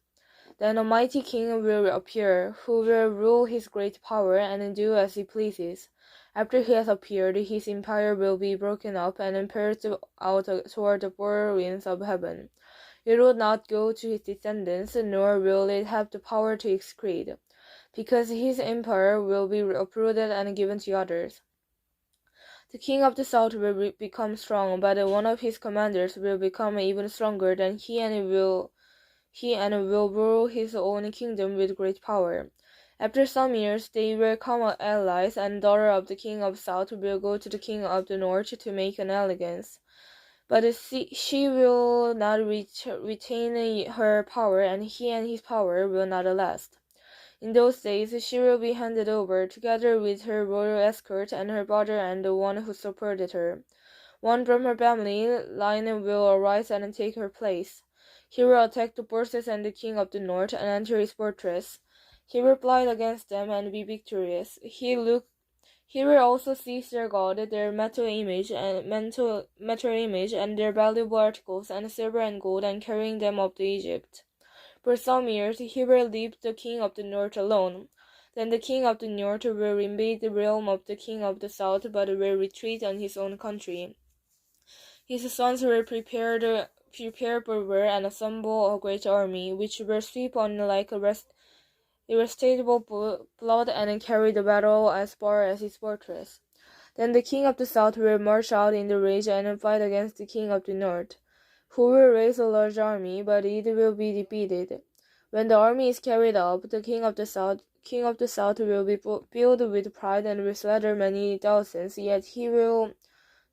Then a mighty king will appear, who will rule his great power and do as he pleases. After he has appeared, his empire will be broken up and pierced out toward the 4 winds of heaven. It will not go to his descendants, nor will it have the power to succeed, because his empire will be uprooted and given to others. The king of the south will become strong, but one of his commanders will become even stronger than he and will rule his own kingdom with great power. After some years, they will become allies, and the daughter of the king of the south will go to the king of the north to make an alliance. But she will not retain her power, and he and his power will not last. In those days she will be handed over, together with her royal escort and her brother and the one who supported her. One from her family line will arise and take her place. He will attack the forces and the king of the north and enter his fortress. He will fight against them and be victorious. He will also seize their god, their metal image, and their valuable articles, and silver and gold, and carrying them up to Egypt. For some years he will leave the king of the north alone. Then the king of the north will invade the realm of the king of the south, but will retreat on his own country. His sons will prepare for war and assemble a great army, which will sweep on like a irresistible flood and carry the battle as far as his fortress. Then the king of the south will march out in the rage and fight against the king of the north, who will raise a large army, but it will be defeated. When the army is carried up, the king of the south will be filled with pride and will slaughter many thousands, yet he will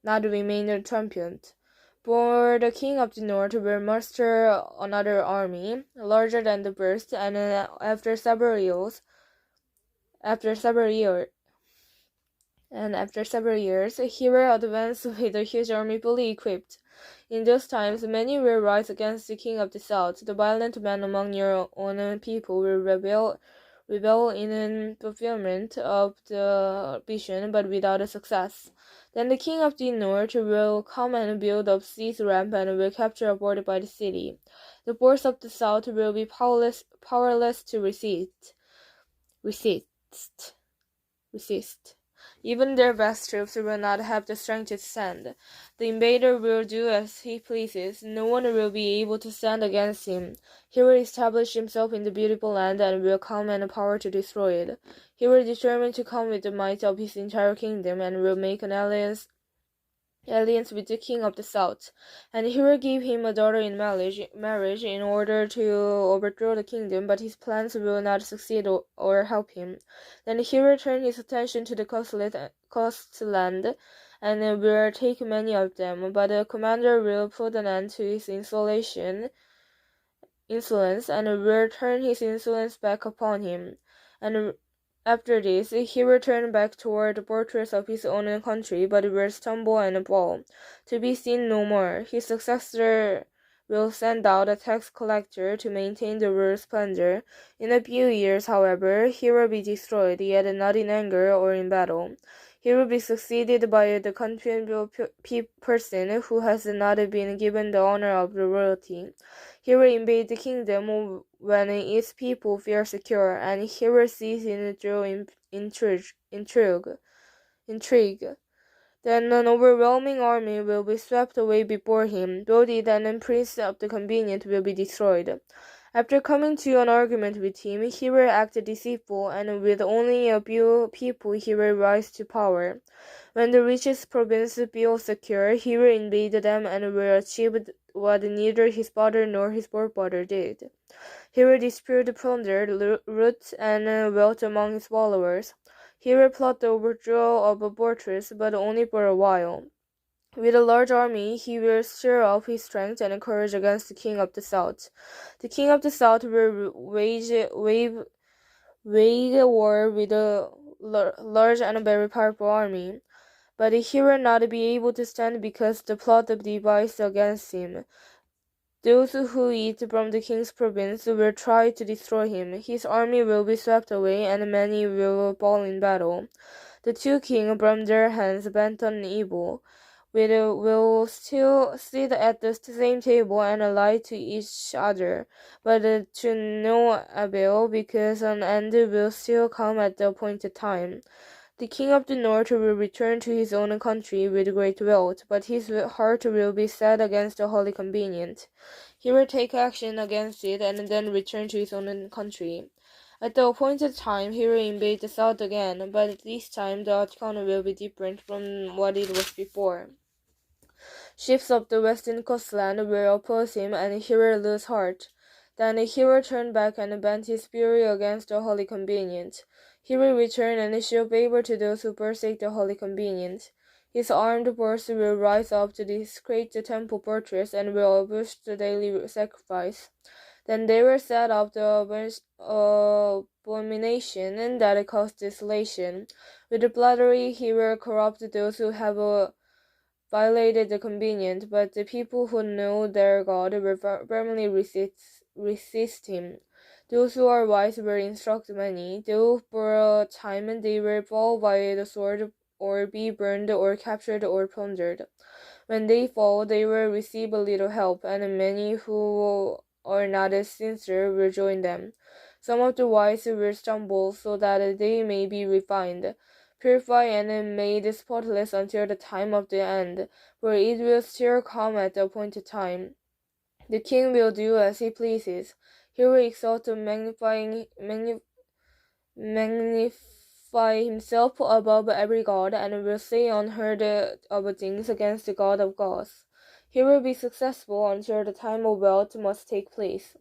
not remain triumphant. For the king of the north will muster another army, larger than the first, and after several years, he will advance with a huge army fully equipped. In those times, many will rise against the king of the south. The violent men among your own people will rebel in fulfillment of the vision, but without a success. Then the king of the north will come and build up siege ramp and will capture a fortified city. The force of the south will be powerless to resist. Even their best troops will not have the strength to stand. The invader will do as he pleases. No one will be able to stand against him. He will establish himself in the beautiful land and will come and power to destroy it. He will determine to come with the might of his entire kingdom and will make an alliance with the king of the south, and he will give him a daughter in marriage in order to overthrow the kingdom, but his plans will not succeed or help him. Then he will turn his attention to the coastland and will take many of them, but the commander will put an end to his insolence and will turn his insolence back upon him. And after this, he will turn back toward the fortress of his own country, but will stumble and fall, to be seen no more. His successor will send out a tax collector to maintain the royal splendor. In a few years, however, he will be destroyed, yet not in anger or in battle. He will be succeeded by the contemptible person who has not been given the honor of the royalty. He will invade the kingdom when its people feel secure, and he will cease through intrigue. Then an overwhelming army will be swept away before him. Both it and the prince of the convenient will be destroyed. After coming to an argument with him, he will act deceitful, and with only a few people he will rise to power. When the richest province feels secure, he will invade them and will achieve what neither his father nor his forefather did. He will distribute plunder, loot, and wealth among his followers. He will plot the overthrow of a fortress, but only for a while. With a large army, he will stir up his strength and courage against the king of the south. The king of the south will wage a war with a large and very powerful army, but he will not be able to stand because the plot devised against him. Those who eat from the king's province will try to destroy him. His army will be swept away, and many will fall in battle. The two kings, from their hands bent on evil, will still sit at the same table and lie to each other, but to no avail, because an end will still come at the appointed time. The king of the north will return to his own country with great wealth, but his heart will be set against the holy convenient. He will take action against it and then return to his own country. At the appointed time, he will invade the south again, but this time the outcome will be different from what it was before. Ships of the western coastland will oppose him, and he will lose heart. Then he will turn back and vent his fury against the holy convenient. He will return and show favor to those who forsake the holy convenient. His armed force will rise up to desecrate the temple fortress and will abuse the daily sacrifice. Then they will set up the abomination that caused desolation. With flattery he will corrupt those who have violated the convenient, but the people who know their God will firmly resist him. Those who are wise will instruct many, though for a time they will fall by the sword or be burned or captured or plundered. When they fall, they will receive a little help, and many who are not as sincere will join them. Some of the wise will stumble so that they may be refined, purified and made spotless until the time of the end, for it will still come at the appointed time. The king will do as he pleases. He will exalt magnify himself above every god, and will say unheard of things against the God of gods. He will be successful until the time of wealth must take place.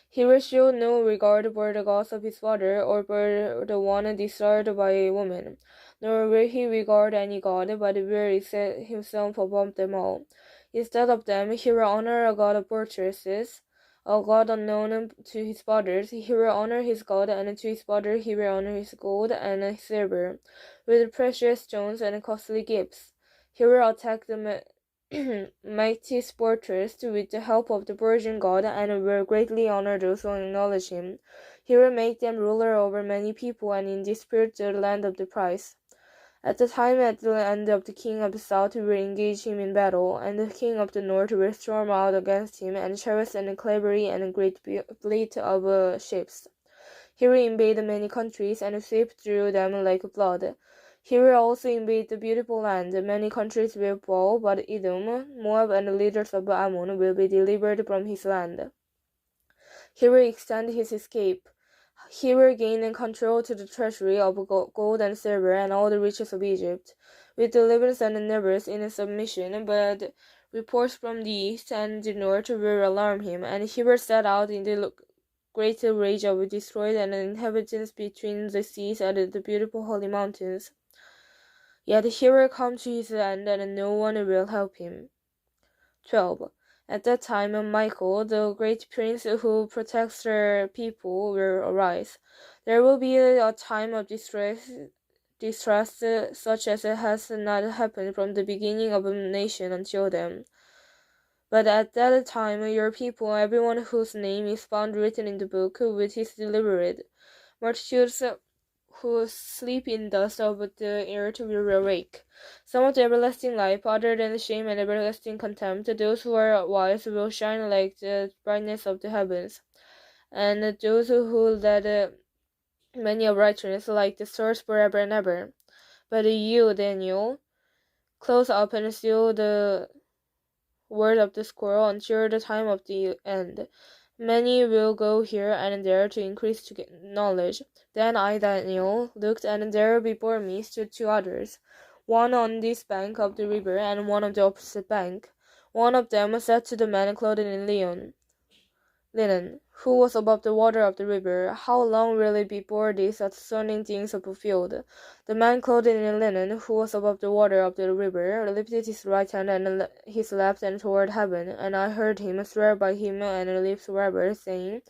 He will show no regard for the gods of his father, or for the one desired by a woman, nor will he regard any god, but will set himself above them all. Instead of them, he will honor a god of fortresses, a god unknown to his fathers. He will honor his god, and to his father he will honor his gold and his silver, with precious stones and costly gifts. He will attack the mighty sportress with the help of the virgin god, and will greatly honor those who acknowledge him. He will make them ruler over many people, and in dispute the land of the price. At the time at the end of the king of the south will engage him in battle, and the king of the north will storm out against him, and chariots and cavalry and a great fleet of ships. He will invade many countries and sweep through them like blood. He will also invade the beautiful land. Many countries will fall, but Edom, Moab, and the leaders of Ammon will be delivered from his land. He will extend his escape. He will gain control to the treasury of gold and silver and all the riches of Egypt, with the Libyans and the Nevians in submission, but reports from the east and the north will alarm him, and he will set out in the great rage of destroy the inhabitants between the seas and the beautiful holy mountains. Yet he will come to his end, and no one will help him. 12. At that time, Michael, the great prince who protects the people, will arise. There will be a time of distress such as has not happened from the beginning of a nation until then. But at that time, your people, everyone whose name is found written in the book, will be delivered. Multitudes who sleep in dust of the earth will awake. Some of the everlasting life, other than shame and everlasting contempt, those who are wise will shine like the brightness of the heavens, and those who led many of righteousness like the stars forever and ever. But you, Daniel, close up and seal the word of the scroll until the time of the end. Many will go here and there to increase to knowledge. Then I, Daniel, looked, and there before me stood two others, one on this bank of the river and one on the opposite bank. One of them said to the man clothed in linen, who was above the water of the river, "How long will it be before these concerning things are fulfilled?" The man clothed in linen, who was above the water of the river, lifted his right hand and his left hand toward heaven, and I heard him swear by him and lives forever, saying,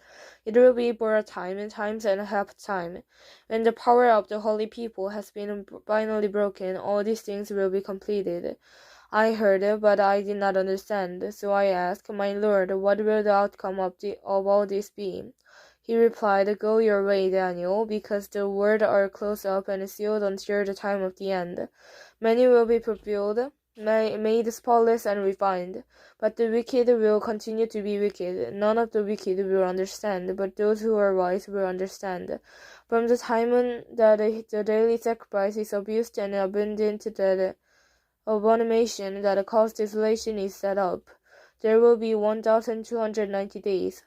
"It will be for a time, times and a half time. When the power of the holy people has been finally broken, all these things will be completed." I heard, but I did not understand. So I asked, "My Lord, what will the outcome of all this be?" He replied, "Go your way, Daniel, because the words are closed up and sealed until the time of the end. Many will be fulfilled, made spotless and refined, but the wicked will continue to be wicked. None of the wicked will understand, but those who are wise will understand. From the time that the daily sacrifice is abused and abundant, that abomination that caused desolation is set up, there will be 1,290 days.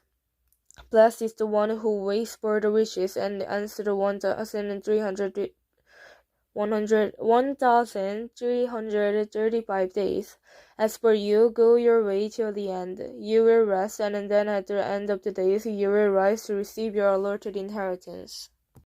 Blessed is the one who waits for the riches and ends the 1,335 days. As for you, go your way till the end. You will rest, and then at the end of the days you will rise to receive your allotted inheritance."